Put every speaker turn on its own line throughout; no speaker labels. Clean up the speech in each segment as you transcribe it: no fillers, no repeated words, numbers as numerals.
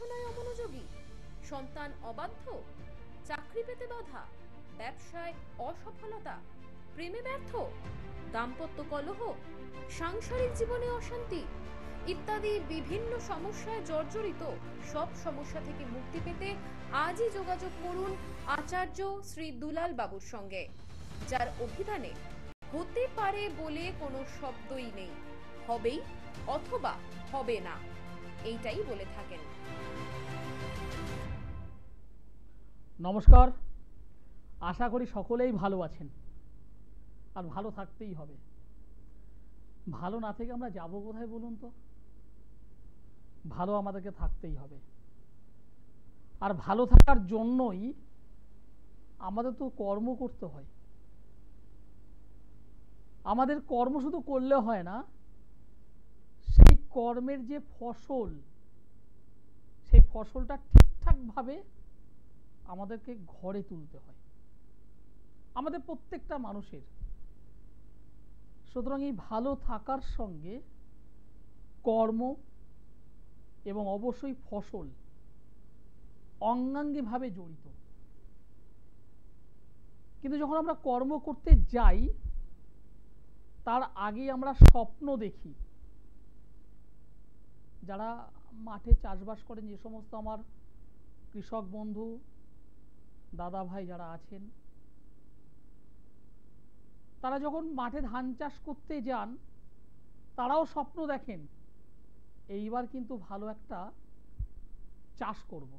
পড়াশোনায় অমনোযোগী, সন্তান অবাধ্য, চাকরি পেতে বাধা, ব্যবসায় অসফলতা, প্রেমে ব্যর্থ, দাম্পত্য কলহ, সাংসারিক জীবনে অশান্তি ইত্যাদি বিভিন্ন সমস্যায় জর্জরিত। সব সমস্যা থেকে মুক্তি পেতে আজই যোগাযোগ করুন আচার্য শ্রী দুলাল বাবুর সঙ্গে, যার অভিধানে হতে পারে বলে কোনো শব্দই নেই, হবেই অথবা হবে না এইটাই বলে থাকেন।
নমস্কার, আশা করি সকলেই ভালো আছেন আর ভালো থাকতেই হবে। ভালো না থেকে আমরা যাব কোথায় বলুন তো? ভালো আমাদেরকে থাকতেই হবে, আর ভালো থাকার জন্যই আমাদের তো কর্ম করতে হয়। আমাদের কর্ম শুধু করলে হয় না, সেই কর্মের যে ফসল, সেই ফসলটা ঠিকঠাকভাবে আমাদেরকে ঘরে তুলতে হয়, আমাদের প্রত্যেকটা মানুষের। সুতরাং এই ভালো থাকার সঙ্গে কর্ম এবং অবশ্যই ফসল অঙ্গাঙ্গিভাবে জড়িত। কিন্তু যখন আমরা কর্ম করতে যাই, তার আগে আমরা স্বপ্ন দেখি। যারা মাঠে চাষবাস করেন, যে সমস্ত আমার কৃষক বন্ধু দাদা ভাই যারা আছেন, তারা যখন মাঠে ধান চাষ করতে যান, তারাও স্বপ্ন দেখেন, এইবার কিন্তু ভালো একটা চাষ করব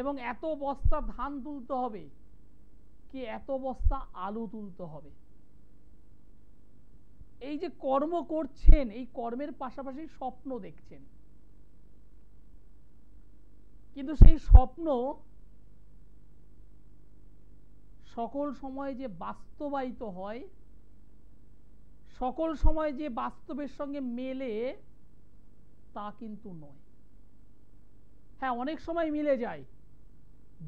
এবং এত বস্তা ধান তুলতে হবে, কি এত বস্তা আলু তুলতে হবে। এই যে কর্ম করছেন, এই কর্মের পাশাপাশি স্বপ্ন দেখছেন, কিন্তু সেই স্বপ্ন সকল সময় যে বাস্তবায়িত হয়, সকল সময় যে বাস্তবের সঙ্গে মেলে, তা কিন্তু নয়। হ্যাঁ, অনেক সময় মিলে যায়।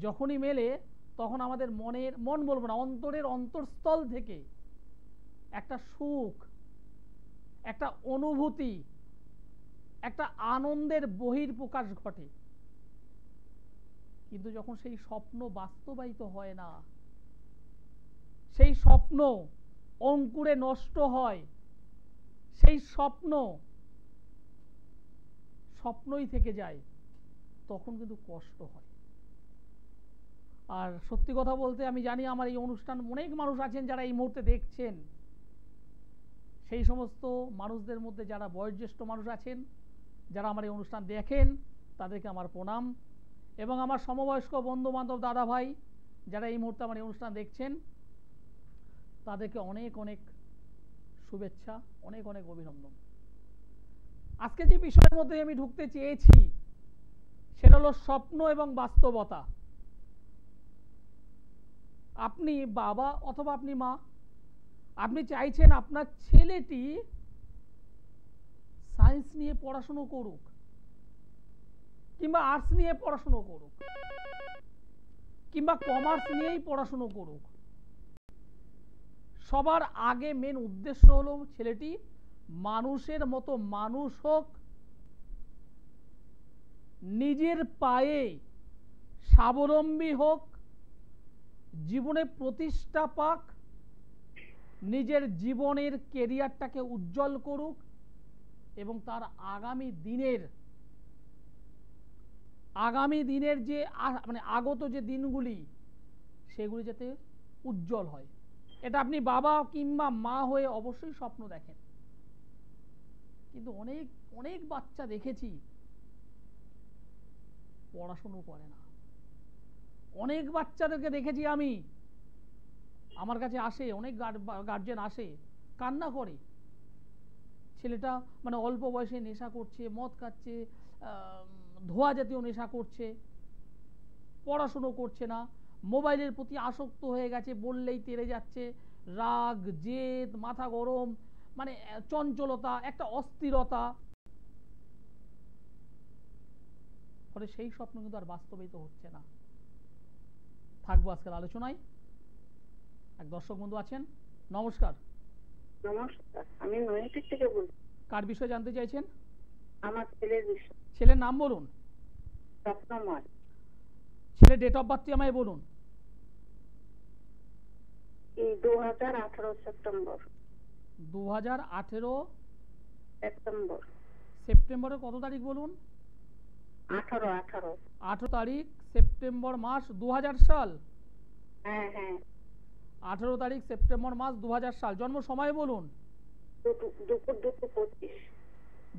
যখনই মেলে তখন আমাদের মন বলবো না, অন্তরের অন্তঃস্থল থেকে একটা সুখ, একটা অনুভূতি, একটা আনন্দের বহিঃপ্রকাশ ঘটে। কিন্তু যখন সেই স্বপ্ন বাস্তবায়িত হয় না, সেই স্বপ্ন অঙ্কুরে নষ্ট হয়, সেই স্বপ্নই থেকে যায়, তখন কিন্তু কষ্ট হয়। আর সত্যি কথা বলতে, আমি জানি আমার এই অনুষ্ঠান অনেক মানুষ আছেন যারা এই মুহূর্তে দেখছেন। সেই সমস্ত মানুষদের মধ্যে যারা বয়োজ্যেষ্ঠ মানুষ আছেন, যারা আমার এই অনুষ্ঠান দেখেন, তাদেরকে আমার প্রণাম। এবং আমার সমবয়স্ক বন্ধু বান্ধব দাদা ভাই যারা এই মুহূর্তে আমার এই অনুষ্ঠান দেখছেন, তাদেরকে অনেক অনেক শুভেচ্ছা, অনেক অনেক অভিনন্দন। আজকে যে বিষয়ের মধ্যে আমি ঢুকতে চেয়েছি, সেটা হলো স্বপ্ন এবং বাস্তবতা। আপনি বাবা অথবা আপনি মা, আপনি চাইছেন আপনার ছেলেটি সায়েন্স নিয়ে পড়াশুনো করুক, কিংবা আর্টস নিয়ে পড়াশুনো করুক, কিংবা কমার্স নিয়েই পড়াশুনো করুক। সবার আগে মেন উদ্দেশ্য হলো ছেলেটি মানুষের মতো মানুষ হোক, নিজের পায়ে স্বাবলম্বী হোক, জীবনে প্রতিষ্ঠা পাক, নিজের জীবনের কেরিয়ারটাকে উজ্জ্বল করুক এবং তার আগামী দিনের যে আগত যে দিনগুলি, সেগুলি যাতে উজ্জ্বল হয়। এটা আপনি বাবা কিংবা মা হয়ে অবশ্যই স্বপ্ন দেখেন। কিন্তু অনেক অনেক বাচ্চা দেখেছি পড়াশুনো করে না। অনেক বাচ্চাদেরকে দেখেছি আমি, আমার কাছে আসে, অনেক গার্জেন আসে, কান্না করে। ছেলেটা অল্প বয়সে নেশা করছে, মদ খাচ্ছে, ধোঁয়া জাতীয় নেশা করছে, পড়াশুনো করছে না, মোবাইলের প্রতি আসক্ত হয়ে গেছে, বললেই তেড়ে যাচ্ছে, রাগ, জেদ, মাথা গরম, চঞ্চলতা, একটা অস্থিরতা। ফলে সেই স্বপ্ন কিন্তু আর বাস্তবায়িত হচ্ছে না। থাকবো আজকের আলোচনায়। এক দর্শক বন্ধু আছেন, নমস্কার।
নমস্কার, আমি নৈহাটি থেকে বলছি।
কার বিষয়ে জানতে চাইছেন?
আমার ছেলের বিষয়।
ছেলের নাম বলুন।
স্বপ্নময়।
ছেলের ডেট অফ বার্থ আমায় বলুন।
2018 সেপ্টেম্বর।
2018
সেপ্টেম্বর।
সেপ্টেম্বরের কত তারিখ বলুন?
18
তারিখ সেপ্টেম্বর মাস 2000 সাল।
হ্যাঁ হ্যাঁ।
18 তারিখ সেপ্টেম্বর মাস 2000 সাল। জন্ম সময় বলুন।
দুপুর 2:25।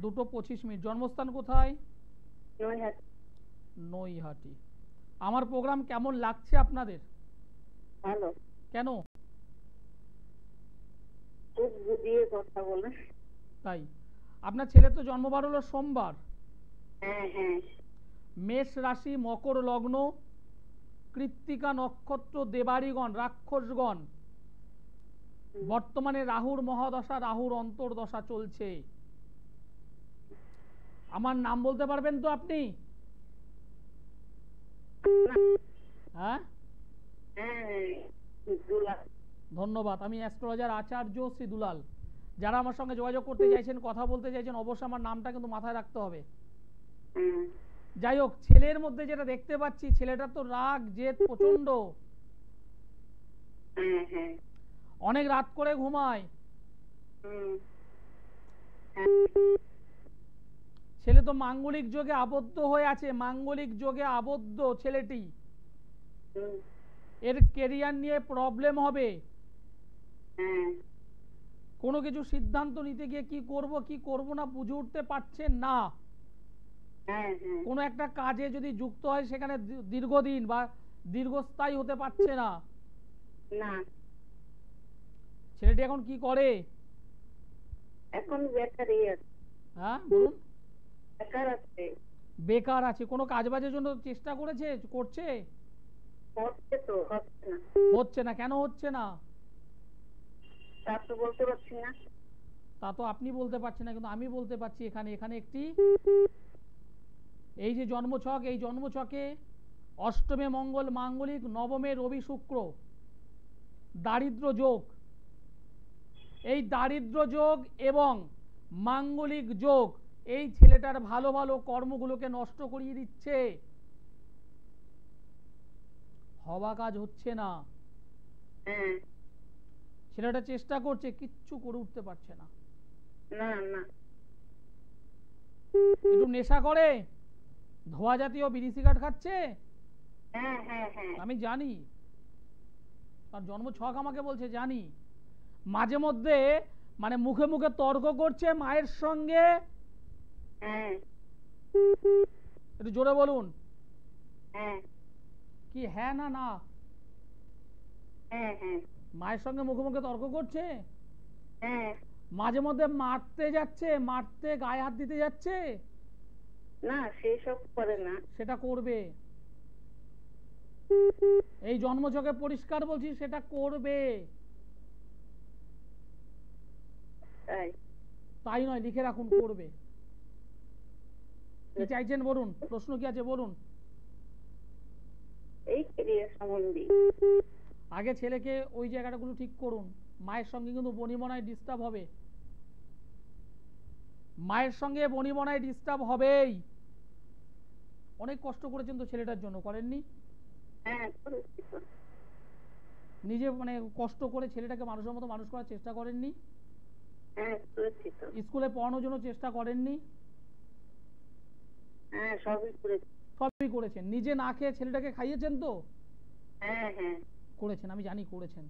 2:25। জন্মস্থান কোথায়?
নৈহাটি।
নৈহাটি। আমার প্রোগ্রাম কেমন লাগছে আপনাদের?
ভালো।
কেন?
খুব বুঝিয়ে কথা বলেন।
তাই? আপনার ছেলে তো জন্মবার হলো সোমবার।
হ্যাঁ হ্যাঁ।
মেষ রাশি, মকর লগ্ন, কৃত্তিকা নক্ষত্র, দেবাড়িগণ, রাক্ষসগণ। বর্তমানে রাহুর মহাদশা, রাহুর অন্তর্দশা চলছে। আমার নাম বলতে পারবেন তো আপনি? হ্যাঁ, ধন্যবাদ। আমি অ্যাস্ট্রোলজার আচার্য শ্রী দুলাল। যারা আমার সঙ্গে যোগাযোগ করতে চাইছেন, কথা বলতে চাইছেন, অবশ্যই আমার নামটা কিন্তু মাথায় রাখতে হবে। যাই হোক, ছেলের মধ্যে যেটা দেখতে পাচ্ছি, ছেলেটার তো রাগ জেদ প্রচন্ড। অনেক রাত করে ঘুমায়। ছেলে তো মাঙ্গলিক যোগে আবদ্ধ হয়ে আছে, মাঙ্গলিক যোগে আবদ্ধ ছেলেটি। এর ক্যারিয়ার নিয়ে প্রবলেম হবে। কোনো কিছু সিদ্ধান্ত নিতে গিয়ে কি করব কি করব না বুঝে উঠতে পারছেন না। কোনো একটা কাজে যদি যুক্ত হয় সেখানে দীর্ঘদিন বা দীর্ঘস্থায়ী হতে পারছে না। ছেলেটি এখন কি করে?
এখন বেকারই আছে।
হ্যাঁ বলুন।
বেকার আছে।
বেকার আছে। কোনো কাজ বাজের জন্য চেষ্টা করছে? করছে?
হচ্ছে তো, হচ্ছে না।
হচ্ছে না কেন হচ্ছে না?
তা তো বলতে পারছি না।
তা তো আপনি বলতে পারছেন না, কিন্তু আমি বলতে পারছি। এখানে এখানে একটি এই যে জন্মছক, এই জন্মছকে অষ্টমে মঙ্গল মাঙ্গলিক, নবমে রবি শুক্র, দারিদ্র যোগ। এই দারিদ্র যোগ এবং মাঙ্গলিক যোগ এই ছেলেটার ভালো ভালো কর্মগুলোকে নষ্ট করিয়ে দিচ্ছে। হওয়া কাজ হচ্ছে না। ছেলেটা চেষ্টা করছে, কিচ্ছু করে উঠতে পারছে না। একটু নেশা করে, ধোয়া জাতীয় বিড়ি সিগারেট খাচ্ছে। আমি জানি, তার জন্ম ছক আমাকে বলছে, জানি। মাঝে মধ্যে মানে মুখে মুখে তর্ক করছে মায়ের সঙ্গে। একটু জোরে বলুন। কি হ্যাঁ না না? মায়ের সঙ্গে মুখে মুখে তর্ক করছে। মাঝে মধ্যে মারতে যাচ্ছে, মারতে গায়ে হাত দিতে যাচ্ছে।
না, সেসব করে না।
সেটা করবে। এই জন্মছকে পরিষ্কার বলছি, সেটা করবে। তাই নয়, লিখে রাখুন, করবে। কি চাইছেন বলুন? প্রশ্ন কি আছে বলুন?
এই ক্যারিয়ার সম্বন্ধে
আগে ছেলেকে ওই জায়গাটাগুলো ঠিক করুন। মায়ের সঙ্গে কিন্তু বনিবনায় ডিস্টার্ব হবে। মায়ের সঙ্গে বনিবনায় ডিস্টার্ব হবেই। অনেক কষ্ট করেছেন তো ছেলেটার জন্য, করেননি? নিজে মানে কষ্ট করে ছেলেটাকে মানুষের মতো মানুষ করার চেষ্টা করেননি? স্কুলে পড়ানোর জন্য চেষ্টা করেননি? সবই করেছেন। নিজে না খেয়ে ছেলেটাকে খাইয়েছেন তো? করেছেন, আমি জানি করেছেন।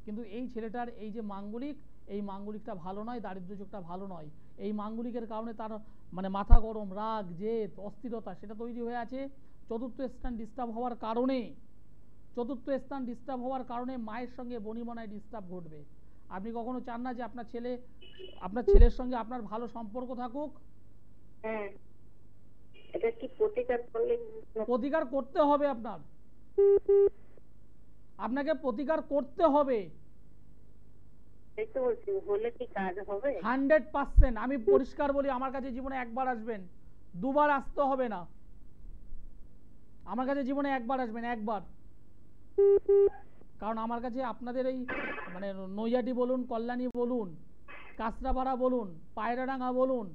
কিন্তু এই ছেলেটার এই যে মাঙ্গলিক, এই মাঙ্গলিকটা ভালো নয়, দারিদ্র যোগটা ভালো নয়। এই মাঙ্গলিকের কারণে তার মানে মাথা গরম, রাগ জেদ অস্থিরতা সেটা তৈরি হয়ে আছে। চতুর্থ স্থান ডিস্টার্ব হওয়ার কারণে, চতুর্থ স্থান ডিস্টার্ব হওয়ার কারণে মায়ের সঙ্গে বনিবনায় ডিস্টার্ব ঘটবে। আপনি কখনো চান না যে আপনার ছেলে, আপনার ছেলের সঙ্গে আপনার ভালো সম্পর্ক থাকুক?
এটা কি প্রতিকার করলে?
প্রতিকার করতে হবে আপনার, আপনাকে প্রতিকার করতে হবে। 100%। আমি পরিষ্কার বলি, আমার কাছে জীবনে একবার আসবেন, দুবার আসতে হবে না। আমার কাছে জীবনে একবার আসবেন, একবার। কারণ আমার কাছে আপনাদের এই মানে নৈহাটি বলুন, কল্যাণী বলুন, কাঁচরাপাড়া বলুন, পায়রাডাঙ্গা বলুন,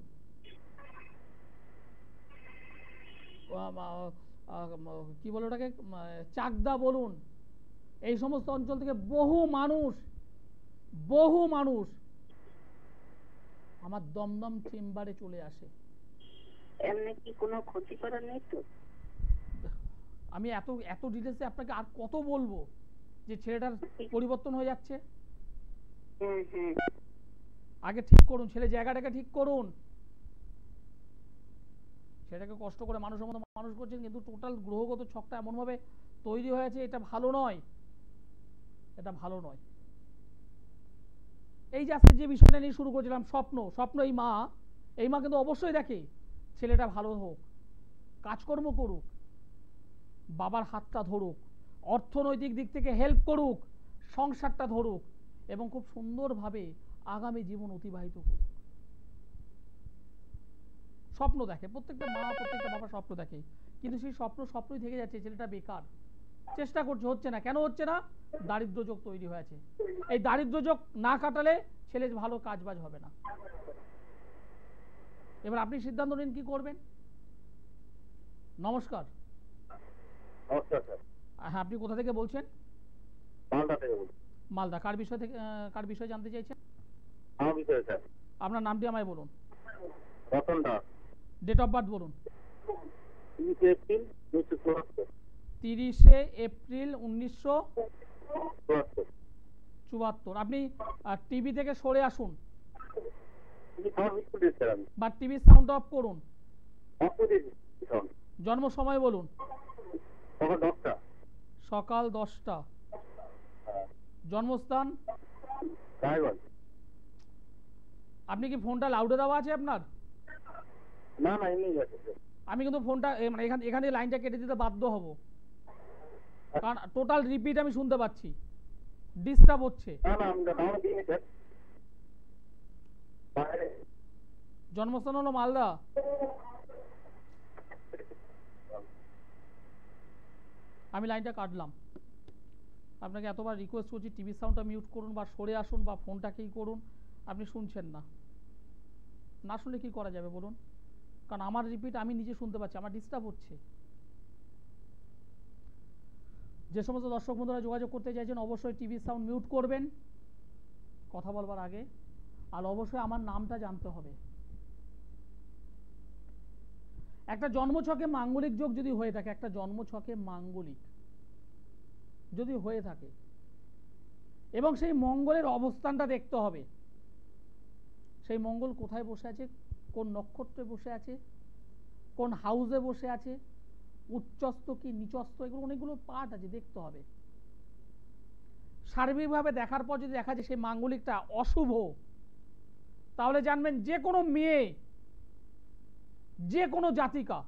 কি বলে ওটাকে, চাকদা বলুন, এই সমস্ত অঞ্চল থেকে বহু মানুষ আমার দমদম চেম্বারে চলে আসে।
এমনি কি কোনো ক্ষতি করার নেই তো?
আমি এত ডিটেলসে আপনাকে আর কত বলবো যে ছেলেটার পরিবর্তন হয়ে যাচ্ছে। আগে ঠিক করুন, ছেলে জায়গাটাকে ঠিক করুন। সেটাকে কষ্ট করে মানুষের মতো মানুষ করছেন, কিন্তু টোটাল গ্রহগত ছকটা এমন ভাবে তৈরি হয়েছে, এটা ভালো নয়, এটা ভালো নয়। এই যে আজকে যে বিষয়টা নিয়ে শুরু করেছিলাম, স্বপ্ন, এই মা কিন্তু অবশ্যই দেখে ছেলেটা ভালো হোক, কাজকর্ম করুক, বাবার হাতটা ধরুক, অর্থনৈতিক দিক থেকে হেল্প করুক, সংসারটা ধরুক এবং খুব সুন্দরভাবে আগামী জীবন অতিবাহিত করুক। স্বপ্ন দেখে প্রত্যেকটা মা, প্রত্যেকটা বাবা স্বপ্ন দেখে, কিন্তু সেই স্বপ্নই থেকে যাচ্ছে। ছেলেটা বেকার, চেষ্টা করছে, হচ্ছে না। কেন হচ্ছে না? দারিদ্র্য যোগ তৈরি হয়েছে। এই দারিদ্র্য যোগ না কাটালে ছেলে ভালো কাজবাজ হবে না। এবার আপনি সিদ্ধান্ত নিন কি করবেন। নমস্কার।
নমস্কার স্যার।
হ্যাঁ, আপনি কোথা থেকে বলছেন?
মালদা থেকে বলছি।
মালদা। কার বিষয়ে জানতে চাইছেন?
আমার বিষয়ে স্যার।
আপনার নামটি আমায় বলুন।
Ratan Das.
Date of birth বলুন।
30 এপ্রিল
30 এপ্রিল 1974। আপনি টিভি থেকে সরে আসুন বা টিভির সাউন্ড অফ করুন। জন্ম সময় বলুন। সকাল 10টা। জন্মস্থান? আপনি কি ফোনটা লাউডে দেওয়া আছে আপনার?
না না, এমনি আছে।
আমি কিন্তু ফোনটা মানে এখান থেকে লাইনটা কেটে দিতে বাধ্য হব, কারণ টোটাল রিপিট আমি শুনতে পাচ্ছি, ডিস্টার্ব হচ্ছে।
না না, আমরা নাম দিইনি স্যার।
জন্মস্থান হলো মালদা। আমি লাইনটা কাটলাম। আপনাকে এতবার রিকোয়েস্ট করছি টিভি সাউন্ডটা মিউট করুন বা সরে আসুন বা ফোনটাকেই করুন। আপনি শুনছেন না, না শুনলে কি করা যাবে বলুন? কারণ আমার রিপিট আমি নিজে শুনতে পাচ্ছি, আমার ডিস্টার্ব হচ্ছে। যে সমস্ত দর্শক বন্ধুরা যোগাযোগ করতে চাইছেন অবশ্যই টিভি সাউন্ড মিউট করবেন কথা বলবার আগে, আর অবশ্যই আমার নামটা জানতে হবে। একটা জন্মছকে মাঙ্গলিক যোগ যদি হয়ে থাকে, একটা জন্মছকে মাঙ্গলিক যদি হয়ে থাকে এবং সেই মঙ্গলের অবস্থানটা দেখতে হবে, সেই মঙ্গল কোথায় বসে আছে, কোন নক্ষত্রে বসে আছে, কোন হাউসে বসে আছে, উচ্চস্থ কি নিচস্থ, এগুলো অনেকগুলো পার্ট আছে, দেখতে হবে। সার্বিকভাবে দেখার পর যদি দেখা যায় সেই মাঙ্গলিকটা অশুভ, তাহলে জানবেন যে কোনো মেয়ে, যে কোনো জাতিকা,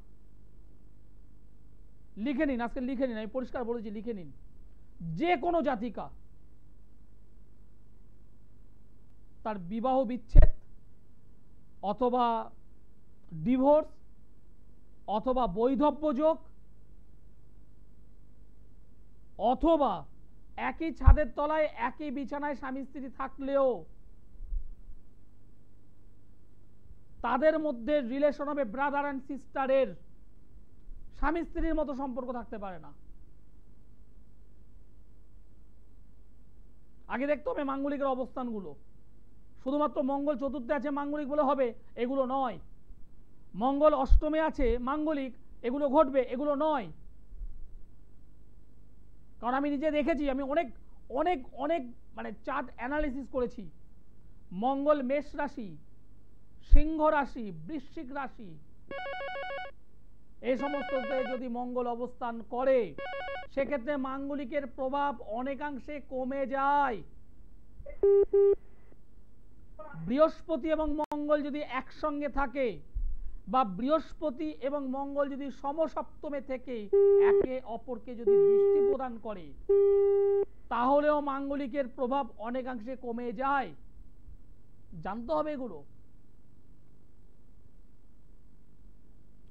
লিখে নিন, আজকে লিখে নিন, আমি পরিষ্কার বলেছি, লিখে নিন, যে কোনো জাতিকা তার বিবাহ বিচ্ছেদ অথবা ডিভোর্স অথবা বৈধব্য যোগ অথবা একই ছাদের তলায় একই বিছানায় স্বামী স্ত্রী থাকলেও তাদের মধ্যে রিলেশন হবে ব্রাদার অ্যান্ড সিস্টারের, স্বামী স্ত্রীর মতো সম্পর্ক থাকতে পারে না। আগে দেখতে হবে মাঙ্গলিকের অবস্থানগুলো। শুধুমাত্র মঙ্গল চতুর্থে আছে মাঙ্গলিক বলে হবে এগুলো নয়, মঙ্গল অষ্টমে আছে মাঙ্গলিক এগুলো ঘটবে এগুলো নয়। কারণ আমি নিজে দেখেছি, আমি অনেক অনেক অনেক মানে চার্ট অ্যানালিসিস করেছি। মঙ্গল মেষ রাশি, সিংহ রাশি, বৃশ্চিক রাশি, এই সমস্ততে যদি মঙ্গল অবস্থান করে সেক্ষেত্রে মাঙ্গলিকের প্রভাব অনেকাংশে কমে যায়। বৃহস্পতি এবং মঙ্গল যদি একসঙ্গে থাকে বা বৃহস্পতি এবং মঙ্গল যদি সমসপ্তমে থেকে একে অপরকে যদি দৃষ্টি প্রদান করে তাহলেও মাঙ্গলিকের প্রভাব অনেকাংশে কমে যায়। জানতে হবে এগুলো।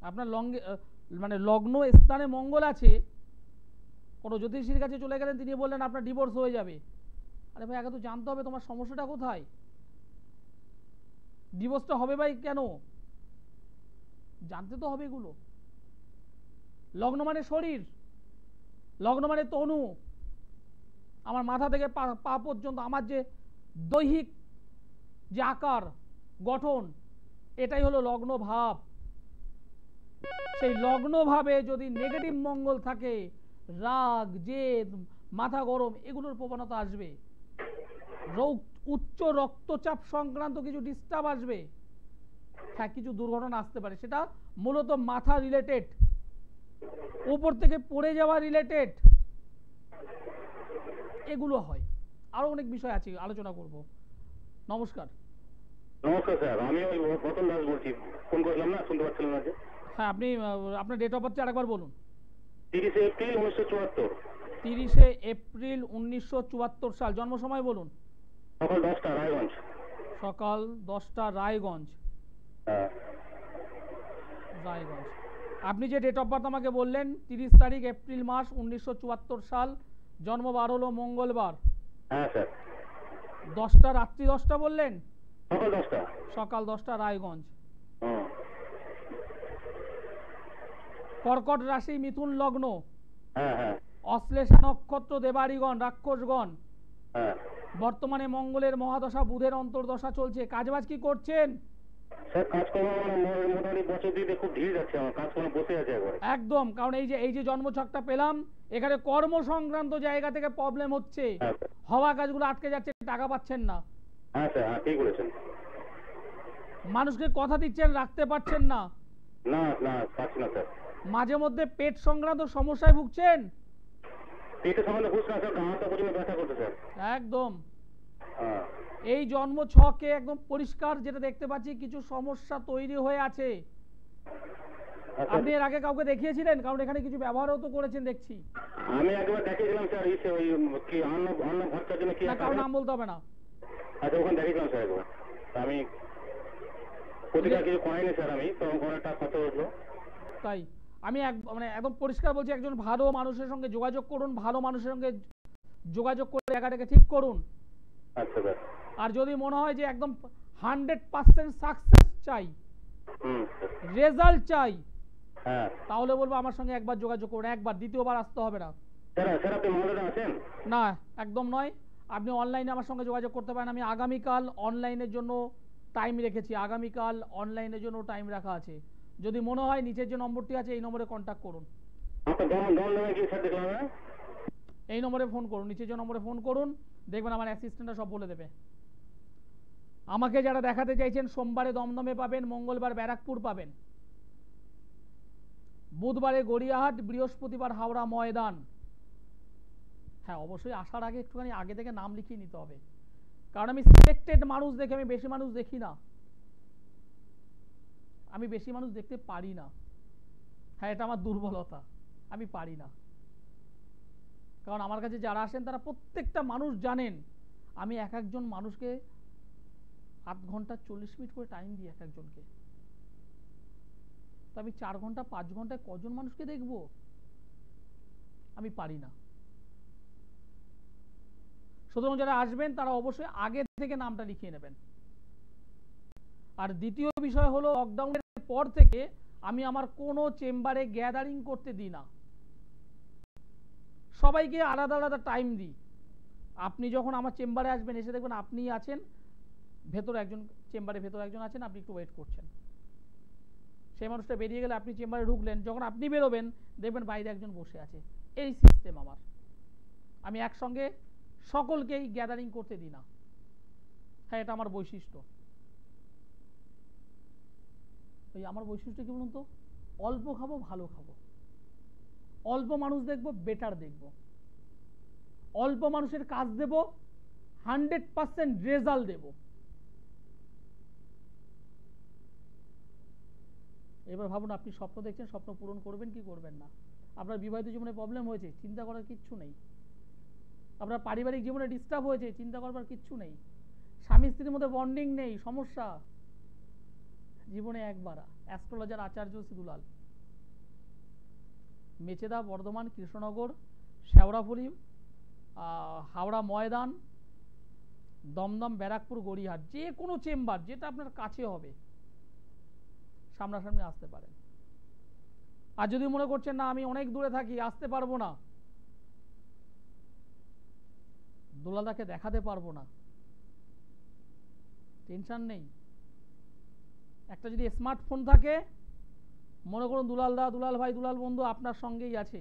আপনার মানে লগ্ন স্থানে মঙ্গল আছে, কোনো জ্যোতিষীর কাছে চলে গেলেন, তিনি বললেন আপনার ডিভোর্স হয়ে যাবে। আরে ভাই, আগে তো জানতে হবে তোমার সমস্যাটা কোথায়, ডিভোর্সটা হবে ভাই কেন, জানতে তো হবে এগুলো। লগ্ন মানে শরীর, লগ্ন মানে তনু। আমার মাথা থেকে পা পর্যন্ত আমার যে দৈহিক যে আকার গঠন, এটাই হলো লগ্ন ভাব। সেই লগ্ন ভাবে যদি নেগেটিভ মঙ্গল থাকে, রাগ, জেদ, মাথা গরম, এগুলোর প্রবণতা আসবে। উচ্চ রক্তচাপ সংক্রান্ত কিছু ডিস্টার্ব আসবে, হ্যাঁ কিছু দুর্ঘটনা আসতে পারে, সেটা মূলত মাথা রিলেটেড, উপর থেকে পড়ে যাওয়া রিলেটেড, এগুলো হয়। আরো অনেক বিষয় আছে, আলোচনা করব। নমস্কার।
নমস্কার স্যার, আমি ওই রতন দাস বলছি, ফোন করলাম না, শুনতে পাচ্ছিলাম না যে।
হ্যাঁ, আপনি আপনার ডেট অফ বার্থ আরেকবার বলুন।
30 এপ্রিল 1974।
30 এপ্রিল 1974 সাল। জন্ম সময় বলুন।
সকাল 10টা, রায়গঞ্জ।
সকাল 10টা, রায়গঞ্জ।
হ্যাঁ।
রায়গঞ্জ। আপনি যে ডেট অফ বার্থ আমাকে বললেন 30 তারিখ এপ্রিল মাস 1974 সাল, জন্মবার হলো মঙ্গলবার।
হ্যাঁ স্যার।
10টা, রাত্রি 10টা বললেন?
সকাল 10টা।
সকাল 10টা, রায়গঞ্জ।
হুম।
কর্কট রাশি, মিথুন লগ্ন।
হ্যাঁ হ্যাঁ।
অশ্লেষা নক্ষত্র, দেবাড়িগণ, রাক্ষসগণ।
হ্যাঁ।
বর্তমানে মঙ্গলের মহাদশা, বুধের অন্তর্দশা চলছে। কাজবাজ কি করছেন?
স্যার কাজকর্ম মোটামুটি বছর দিতে খুব ঢিল যাচ্ছে, আমার কাজকর্ম বসে আছে একবারে।
একদম, কারণ এই যে জন্মছকটা পেলাম, এখানে কর্ম সংক্রান্ত জায়গা থেকে প্রবলেম হচ্ছে।
হ্যাঁ।
হওয়া কাজগুলো আটকে যাচ্ছে, টাকা পাচ্ছেন না।
হ্যাঁ স্যার, হ্যাঁ ঠিক বলেছেন।
মানুষকে কথা দিচ্ছেন, রাখতে পারছেন না।
না না, পাচ্ছি না স্যার।
মাঝে মধ্যে পেট সংক্রান্ত সমস্যায় ভুগছেন।
পেটের সামনে বুঝ না স্যার, গাঁটা পর্যন্ত ব্যথা করতে স্যার।
একদম।
হ্যাঁ।
এই জন্ম ছকে একদম পরিষ্কার যেটা দেখতে পাচ্ছি, কিছু সমস্যা তৈরি হয়ে আছে। আপনি এর আগে কাউকে দেখিয়েছিলেন? কারণ এখানে কিছু ব্যবহারও তো করেছেন দেখছি।
আমি একবার দেখিয়েছিলাম স্যার, ওই কি অন্ন ভর্তার জন্য কি,
না কারণ নাম বলতে হবে না।
আচ্ছা ওখানে দেখিয়েছিলাম স্যার একবার। আমি প্রতিকার কিছু করাইনি স্যার, আমি তখন অনেকটা খরচা হলো।
তাই আমি মানে একদম পরিষ্কার বলছি, একজন ভালো মানুষের সঙ্গে যোগাযোগ করুন, ভালো মানুষের সঙ্গে যোগাযোগ করে জায়গাটাকে ঠিক করুন।
আচ্ছা স্যার।
আর যদি মনে হয় যে একদম 100% সাকসেস চাই, রেজাল্ট চাই,
হ্যাঁ
তাহলে বলবো আমার সঙ্গে একবার যোগাযোগ করুন। একবার, দ্বিতীয়বার আসতে হবে না।
স্যার আপনি মালদাতে আছেন?
না একদম নয়, আপনি অনলাইনে আমার সঙ্গে যোগাযোগ করতে পারেন। আমি আগামীকাল অনলাইনের জন্য টাইম রেখেছি, আগামীকাল অনলাইনের জন্য টাইম রাখা আছে। যদি মনে হয় নিচের যে নম্বরটি আছে এই নম্বরে কন্ট্যাক্ট করুন। এই নম্বরে ফোন করুন, নিচের যে নম্বরে ফোন করুন, দেখবেন আমার অ্যাসিস্ট্যান্টরা সব বলে দেবে। আমাকে যারা দেখাতে চাইছেন, সোমবারে দমদমে পাবেন, মঙ্গলবার ব্যারাকপুর পাবেন, বুধবারে গড়িয়াহাট, বৃহস্পতিবার হাওড়া ময়দান। হ্যাঁ অবশ্যই আসার আগে একটুখানি আগে থেকে নাম লিখিয়ে নিতে হবে, কারণ আমি সিলেক্টেড মানুষ দেখি, আমি বেশি মানুষ দেখি না, আমি বেশি মানুষ দেখতে পারি না। হ্যাঁ এটা আমার দুর্বলতা, আমি পারি না। কারণ আমার কাছে যারা আসেন তারা প্রত্যেকটা মানুষ জানেন আমি এক একজন মানুষকে আধ ঘন্টা 40 মিনিট করে টাইম দিই এক একজনকে। তো আমি 4 ঘন্টা 5 ঘন্টায় কজন মানুষকে দেখব? আমি পারি না। সুতরাং যারা আসবেন তারা অবশ্যই আগে থেকে নামটা লিখিয়ে নেবেন। আর দ্বিতীয় বিষয় হলো, লকডাউনের পর থেকে আমি আমার কোনো চেম্বারে গ্যাদারিং করতে দিই না, সবাইকে আলাদা আলাদা টাইম দিই। আপনি যখন আমার চেম্বারে আসবেন, এসে দেখবেন আপনি আছেন ভেতরে, একজন চেম্বারের ভেতরে একজন আছেন, আপনি একটু ওয়েট করছেন। সেই মানুষটা বেরিয়ে গেলে আপনি চেম্বারে ঢুকলেন, যখন আপনি বেরোবেন দেখবেন বাইরে একজন বসে আছে। এই সিস্টেম আমার, আমি একসঙ্গে সকলকেই গ্যাদারিং করতে দিই না। হ্যাঁ এটা আমার বৈশিষ্ট্য। ওই আমার বৈশিষ্ট্য কি বলুন তো, অল্প খাবো ভালো খাবো, অল্প মানুষ দেখবো বেটার দেখবো, অল্প মানুষের কাজ দেব, 100% রেজাল্ট দেব। এবার ভাবুন, আপনি স্বপ্ন দেখছেন, স্বপ্ন পূরণ করবেন কি করবেন না। আপনার বিবাহিত জীবনে প্রবলেম হয়েছে, চিন্তা করার কিচ্ছু নেই। আপনার পারিবারিক জীবনে ডিস্টার্ব হয়েছে, চিন্তা করবার কিচ্ছু নেই। স্বামী স্ত্রীর মধ্যে বন্ডিং নেই, সমস্যা। জীবনে একবার অ্যাস্ট্রোলজার আচার্য সিদুলাল, মেচেদা, বর্ধমান, কৃষ্ণনগর, শেওড়াফুলি, হাওড়া ময়দান, দমদম, ব্যারাকপুর, গড়িয়াহাট, যে কোনো চেম্বার যেটা আপনার কাছে হবে সামনাসামনি আসতে পারেন। আর যদি মনে করছেন না আমি অনেক দূরে থাকি, আসতে পারবো না, দুলালদাকে দেখাতে পারবো না, টেনশন নেই। একটা যদি স্মার্টফোন থাকে, মনে করুন দুলালদা, দুলাল ভাই, দুলাল বন্ধু আপনার সঙ্গেই আছে।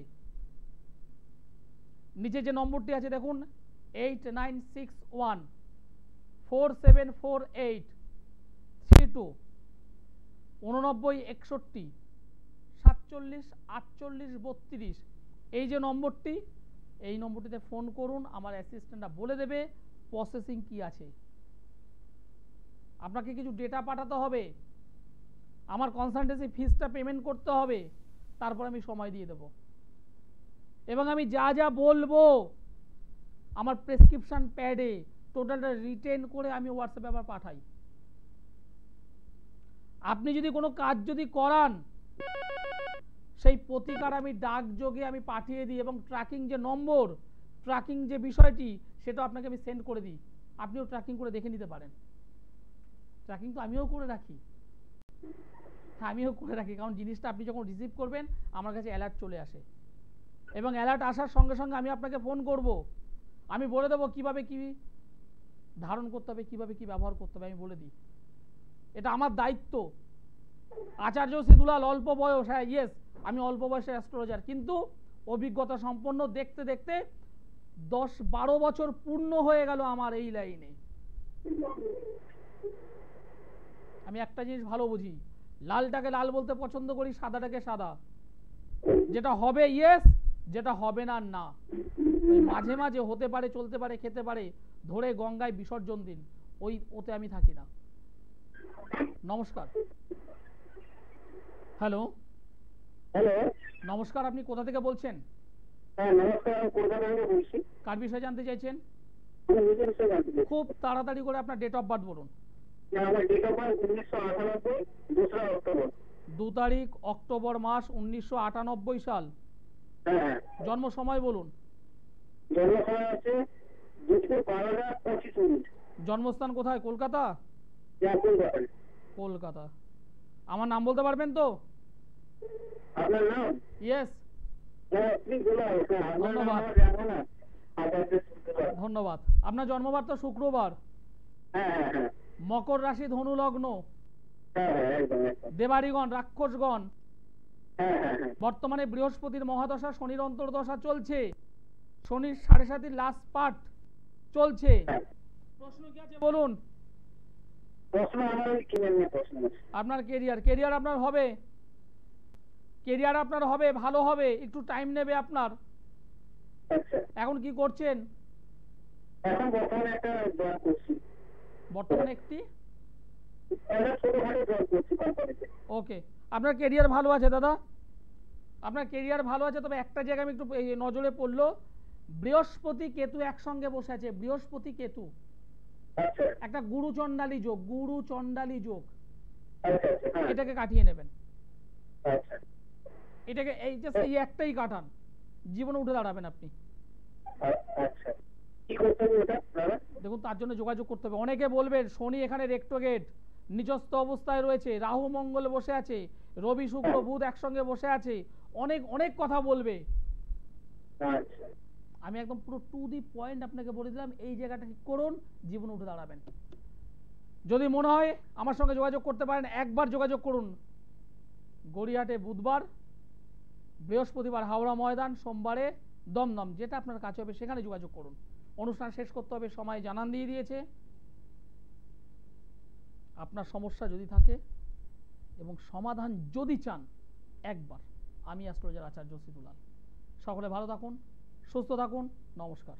নিচে যে নম্বরটি আছে দেখুন, 8961474832, 8961474832, এই যে নম্বরটি, এই নম্বরটিতে ফোন করুন। আমার অ্যাসিস্ট্যান্টরা বলে দেবে প্রসেসিং কি আছে। আপনাকে কিছু ডেটা পাঠাতে হবে, আমার কনসালটেন্সি ফিসটা পেমেন্ট করতে হবে, তারপর আমি সময় দিয়ে দেব। এবং আমি যা যা বলবো আমার প্রেসক্রিপশন প্যাডে টোটালটা রিটেন করে আমি হোয়াটসঅ্যাপে আবার পাঠাই। আপনি যদি কোনো কাজ যদি করান, সেই প্রতিকার আমি ডাকযোগে আমি পাঠিয়ে দিই, এবং ট্র্যাকিং যে নম্বর, ট্র্যাকিং যে বিষয়টি, সেটা আপনাকে আমি সেন্ড করে দিই। আপনিও ট্র্যাকিং করে দেখে নিতে পারেন। ট্র্যাকিং তো আমিও করে রাখি, কারণ জিনিসটা আপনি যখন রিসিভ করবেন আমার কাছে অ্যালার্ট চলে আসে, এবং অ্যালার্ট আসার সঙ্গে সঙ্গে আমি আপনাকে ফোন করব, আমি বলে দেবো কিভাবে কি ধারণ করতে হবে, কিভাবে কি ব্যবহার করতে হবে, আমি বলে দিই। এটা আমার দায়িত্ব। আচার্য শ্রী দুলাল অল্প বয়স, হ্যাঁ ইয়েস, আমি অল্প বয়সের অ্যাস্ট্রোলজার, কিন্তু অভিজ্ঞতা সম্পন্ন। দেখতে দেখতে 10-12 বছর পূর্ণ হয়ে গেল আমার এই লাইনে। আমি একটা জিনিস ভালো বুঝি, লালটাকে লাল বলতে পছন্দ করি, সাদাটাকে সাদা। যেটা হবে ইয়েস, যেটা হবে না না। মাঝে মাঝে হতে পারে, চলতে পারে, খেতে পারে, ধরে গঙ্গায় বিসর্জন দিন, ওতে আমি থাকি না। নমস্কার। হ্যালো
হ্যালো,
নমস্কার, আপনি কোথা থেকে বলছেন?
হ্যাঁ নমস্কার, আমি কলকাতা থেকে বলছি।
কার বিষয়ে জানতে চাইছেন?
আমি নিজের বিষয়ে জানতে চাই।
খুব তাড়াতাড়ি করে আপনার ডেট অফ বার্থ বলুন।
আমার ডেট অফ বার্থ 1998, 2রা অক্টোবর।
2 তারিখ অক্টোবর মাস 1998 সাল।
হ্যাঁ।
জন্ম সময় বলুন।
জন্ম সময় আছে দুপুর 12:25।
জন্মস্থান কোথায়? কলকাতা?
কলকাতা।
কলকাতা। আমার নাম বলতে পারবেন তো?
আপনার নাম?
ইয়েস।
হ্যাঁ প্লিজ বলুন।
ধন্যবাদ।
ধন্যবাদ।
ধন্যবাদ। আপনার জন্মবার তো শুক্রবার।
হ্যাঁ হ্যাঁ হ্যাঁ।
মকর রাশি, ধনু লগ্ন।
হ্যাঁ হ্যাঁ একদম একদম।
দেবাড়িগণ, রাক্ষসগণ।
হ্যাঁ হ্যাঁ হ্যাঁ।
বর্তমানে বৃহস্পতির মহাদশা, শনির অন্তর্দশা চলছে, শনির 7.5 লাস্ট পার্ট চলছে। প্রশ্ন কি আছে বলুন?
প্রশ্ন আমার কি নিয়ে প্রশ্ন আছে?
আপনার কেরিয়ার আপনার হবে, আপনার হবে, ভালো হবে, একটু টাইম নেবে আপনার।
আচ্ছা।
এখন কি করছেন?
এখন বর্তমানে একটা জব করছি।
বর্তমানে একটি
ছোটখাটো জব করছি কোম্পানিতে।
ওকে, আপনার কেরিয়ার ভালো আছে দাদা, আপনার কেরিয়ার ভালো আছে। তবে একটা জায়গায় আমি একটু নজরে পড়লো, বৃহস্পতি কেতু একসঙ্গে বসে আছে, বৃহস্পতি কেতু,
আচ্ছা
একটা গুরু চণ্ডালী যোগ,
আচ্ছা আচ্ছা।
এটাকে কাটিয়ে নেবেন।
আচ্ছা।
এটাকে এই একটাই কাটান, জীবনে উঠে দাঁড়াবেন আপনি।
আচ্ছা, কি করতে হবে ওটা দাদা?
দেখুন, তার জন্য যোগাযোগ করতে হবে। অনেকে বলবেন শনি এখানে রেক্টোগেট নিচস্থ অবস্থায় রয়েছে, রাহু মঙ্গল বসে আছে, রবি শুক্র বুধ একসঙ্গে বসে আছে, অনেক কথা বলবে।
আচ্ছা।
আমি একদম পুরো টু দি পয়েন্ট আপনাকে বলে দিলাম, এই জায়গাটা ঠিক করুন, জীবনে উঠে দাঁড়াবেন। যদি মনে হয় আমার সঙ্গে যোগাযোগ করতে পারেন, একবার যোগাযোগ করুন। গড়িয়াহাটে বুধবার, বৃহস্পতিবার হাওড়া ময়দান, সোমবারে দমদম, যেটা আপনার কাছে হবে সেখানে যোগাযোগ করুন। অনুষ্ঠান শেষ করতে হবে, সময় জানান দিয়ে দিয়েছে। আপনার সমস্যা যদি থাকে এবং সমাধান যদি চান, একবার আমি অ্যাস্ট্রোলজার আচার্য শ্রী দুলাল। সকলে ভালো থাকুন, সুস্থ থাকুন, নমস্কার।